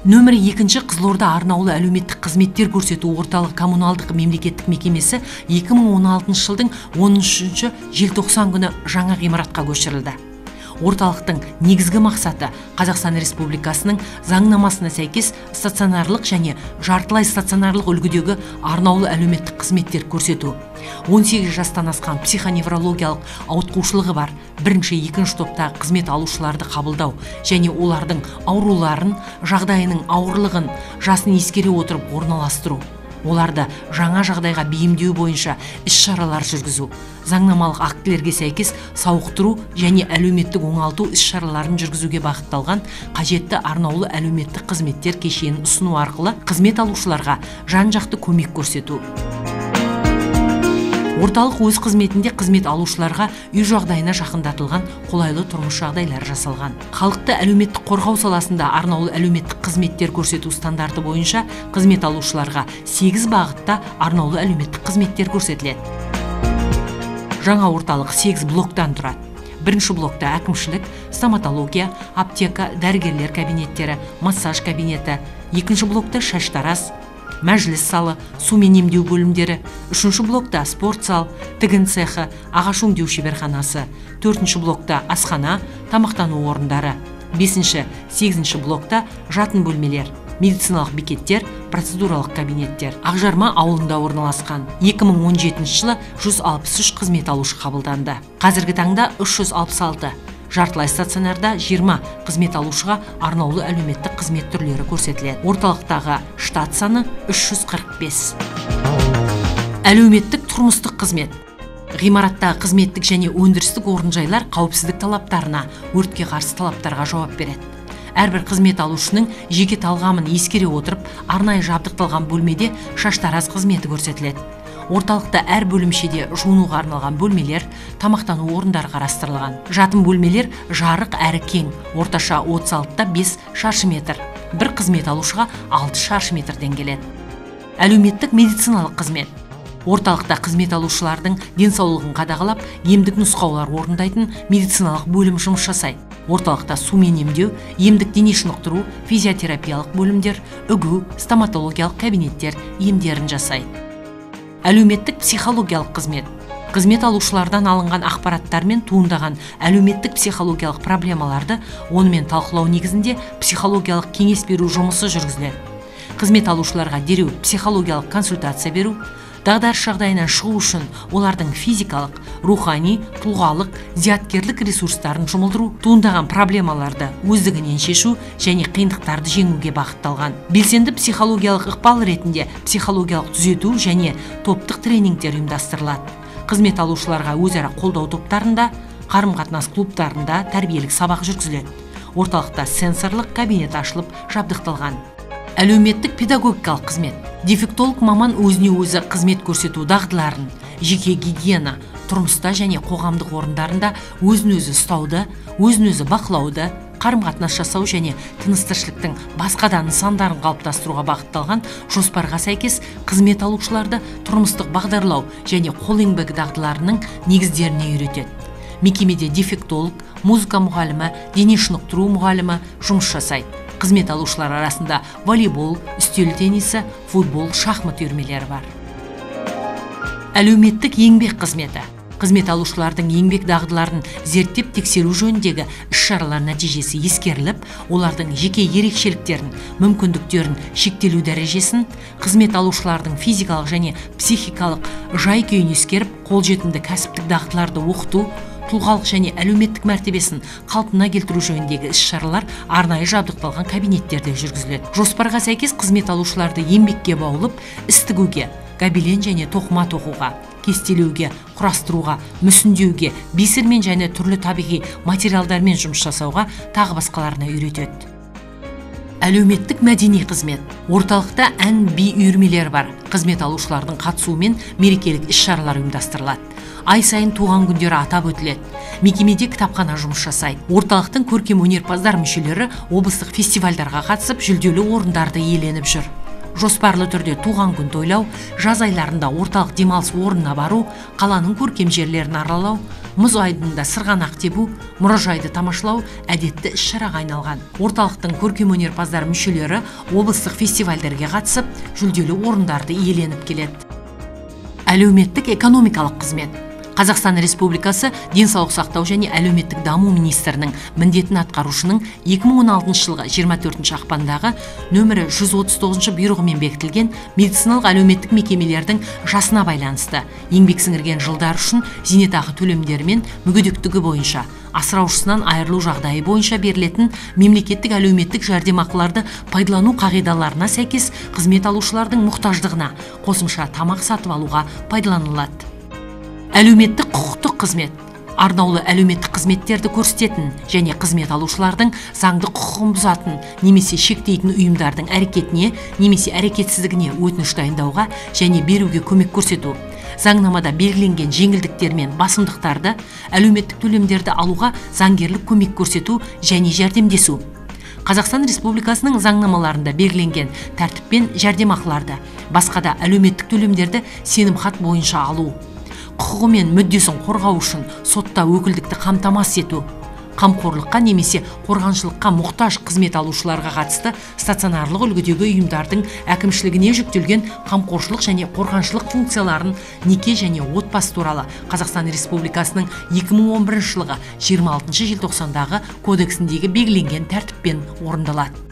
Нөмірі 2 Қызылорда арнаулы әлеуметтік қызметтер көрсету орталық коммуналдық мемлекеттік мекемесі 2016 жылдың 13 желтоқсан күні жаңа ғимаратқа көшірілді. Орталықтың негізгі мақсаты Қазақстан Республикасының заңнамасына сәйкес стационарлық және жартылай стационарлық үлгідегі арнаулы әлеуметтік қызметтер көрсету. 18 жастан асқан психоневрологиялық ауытқушылығы бар 1-2 топтағы қызмет алушыларды қабылдау және олардың ауруларын, жағдайының ауырлығын, жасын ескере отырып орналастыру. Оларды жаңа жағдайға бейімдеу бойынша іс-шаралар жүргізу, заңнамалық актілерге сәйкес сауықтыру және әлеуметтік оңалту іс-шараларын жүргізуге бағытталған қажетті арнаулы әлеуметтік қызметтер кешенін ұсыну арқылы қызмет алушыларға жан-жақты көмек көрсету. Орталық өз қызметінде қызмет алушыларға үй жағдайына жақындатылған қолайлы тұрмыс жағдайлары жасалған. Халықты әлеуметтік қорғау саласында арнаулы әлеуметтік қызметтер көрсету стандарты бойынша қызмет алушыларға 8 бағытта арнаулы әлеуметтік қызметтер көрсетіледі. Жаңа орталық 8 блоктан тұрады. Бірінші блокта әкімшілік, стоматология, аптека, дәрігерлер кабинеттері, массаж кабинеті. Екінші блокта шаштараз, мәжіліс залы, сумен емдеу бөлімдері. Үшінші блокта спорт зал, тігін цехы, ағаш өңдеу шеберханасы. Төртінші блокта асхана, тамақтану орындары. Бесінші, 8-ші блокта жатын бөлмелер, медициналық бекеттер, процедуралық кабинеттер. Ақжарма ауылында орналасқан. 2017 жылы 163 қызмет алушы қабылданды. Қазіргі таңда 366, жартылай стационарда 20 қызмет алушыға арнаулы әлеуметтік қызмет түрлері көрсетіледі. Орталықтағы штат саны 345. Әлеуметтік тұрмыстық қызмет. Ғимараттағы қызметтік және өндірістік орынжайлар қауіпсіздік талаптарына, өртке қарсы талаптарға жауап береді. Әрбір қызмет алушының жеке талғамын ескере отырып, арнайы жабдықталған бөлмеде шаштараз қызметі көрсетіледі. Орталықта әр бөлімшеде жуынуға арналған бөлмелер, тамақтану орындары қарастырылған. Жатын бөлмелер жарық әрі кең, орташа 36-та 5 шаршы метр. Бір қызмет алушыға 6 шаршы метрден келеді. Әлеуметтік медициналық қызмет. Орталықта қызмет алушылардың денсаулығын қадағалап, емдік нұсқаулар орындайтын медициналық бөлім жұмыс жасайды. Орталықта сумен емдеу, емдік дене шынықтыру, физиотерапиялық бөлімдер, үгу, стоматологиялық кабинеттер емдерін жасайды. Әлеуметтік психологиялық қызмет. Қызмет алушылардан алынған ақпараттармен туындаған әлеуметтік психологиялық проблемаларды онымен талқылау негізінде психологиялық кеңес беру жұмысы жүргізіледі. Қызмет алушыларға дереу психологиялық консультация беру, дағдарыс жағдайынан шығу үшін олардың физикалық, рухани, тұлғалық, зияткерлік ресурстарын жұмылдыру, туындаған проблемаларды өздігінен шешу және қиындықтарды жеңуге бағытталған. Белсенді психологиялық ықпал ретінде психологиялық түзету және топтық тренингтер ұйымдастырылады. Қызмет алушыларға өзара қолдау топтарында, қарым-қатынас клубтарында тәрбиелік сабақ жүргізіледі. Орталықта сенсорлық кабинет ашылып жабдықталған. Әлеуметтік педагогикалық қызмет. Дефектолог маман өзіне өзі қызмет көрсету дағдыларын, жеке гигиена, тұрмыста және қоғамдық орындарында өзін өзі ұстауды, өзін өзі бақылауды, қарым-қатынас жасау және тыныс-тіршіліктің басқа да нысандарын қалыптастыруға бағытталған жоспарға сәйкес қызмет алушыларды тұрмыстық бағдарлау және қол еңбегі дағдыларының негіздеріне үйретеді. Мекемеде дефектолог, музыка мұғалімі, дене шынықтыру мұғалімі жұмыс жасайды. Қызмет алушылар арасында волейбол, үстел теннисі, футбол, шахмат үйірмелері бар. Әлеуметтік еңбек қызметі. Қызмет алушылардың еңбек дағдыларын зерттеп тексеру жөніндегі іс-шаралар нәтижесі ескеріліп, олардың жеке ерекшеліктерін, мүмкіндіктерін, шектелу дәрежесін, қызмет алушылардың физикалық және психикалық жай-күйін ескеріп, қолжетімді кәсіптік дағдыларды оқыту, тұлғалық және әлеуметтік мәртебесін қалпына келтіру жөніндегі іс-шаралар арнайы жабдықталған кабинеттерде жүргізіледі. Жоспарға сәйкес қызмет алушыларды еңбекке баулып, іс тігуге, гобелен және тоқыма тоқуға, кестелеуге, құрастыруға, мүсіндеуге, бисермен және түрлі табиғи материалдармен жұмыс жасауға, тағы басқаларына үйретеді. Әлеуметтік мәдени қызмет. Орталықта ән, би үйірмелері бар. Қызмет алушылардың қатысуымен мерекелік іс-шаралар ұйымдастырылады. Ай сайын туған күндері атап өтіледі. Мекемеде кітапхана жұмыс жасайды. Орталықтың көркем өнерпаздар мүшелері облыстық фестивальдарға қатысып, жүлделі орындарды иеленіп жүр. Жоспарлы түрде туған күн тойлау, жаз айларында орталық демалыс орнына бару, қаланың көркем жерлерін аралау, мұз айдынында сырғанақ тебу, мұражайды тамашалау әдетті іс-шараға айналған. Орталықтың көркемөнерпаздар мүшелері облыстық фестивальдерге қатысып, жүлделі орындарды иеленіп келеді. Әлеуметтік экономикалық қызмет. Қазақстан Республикасы денсаулық сақтау және әлеуметтік даму министрінің міндетін атқарушының 2016 жылғы 24 ақпандағы нөмірі 139 бұйрығымен бекітілген медициналық әлеуметтік мекемелердің жасына байланысты еңбек сіңірген жылдар үшін зейнетақы төлемдері мен мүгедектігі бойынша асыраушысынан айырылу жағдайы бойынша берілетін мемлекеттік әлеуметтік жәрдемақыларды пайдалану қағидаларына сәйкес қызмет алушылардың мұқтаждығына қосымша тамақ сатып алуға пайдаланылады. Әлеуметтік құқықтық қызмет. Арнаулы әлеуметтік қызметтерді көрсететін және қызмет алушылардың заңды құқығын бұзатын немесе шектейтін ұйымдардың әрекетіне немесе әрекетсіздігіне өтініш дайындауға және беруге көмек көрсету. Заңнамада белгіленген жеңілдіктер мен басымдықтарды, әлеуметтік төлемдерді алуға заңгерлік көмек көрсету және жәрдемдесу. Қазақстан Республикасының заңнамаларында белгіленген тәртіппен жәрдемақыларды, басқа да әлеуметтік төлемдерді сенімхат бойынша алу. Құқығы мен мүддесін қорғау үшін сотта өкілдікті қамтамасыз ету. Қамқорлыққа немесе қорғаншылыққа мұқтаж қызмет алушыларға қатысты стационарлық үлгідегі ұйымдардың әкімшілігіне жүктелген қамқоршылық және қорғаншылық функцияларын неке және отбасы туралы Қазақстан Республикасының 2011 жылғы 26 желтоқсандағы кодексіндегі белгіленген тәртіппен орындалады.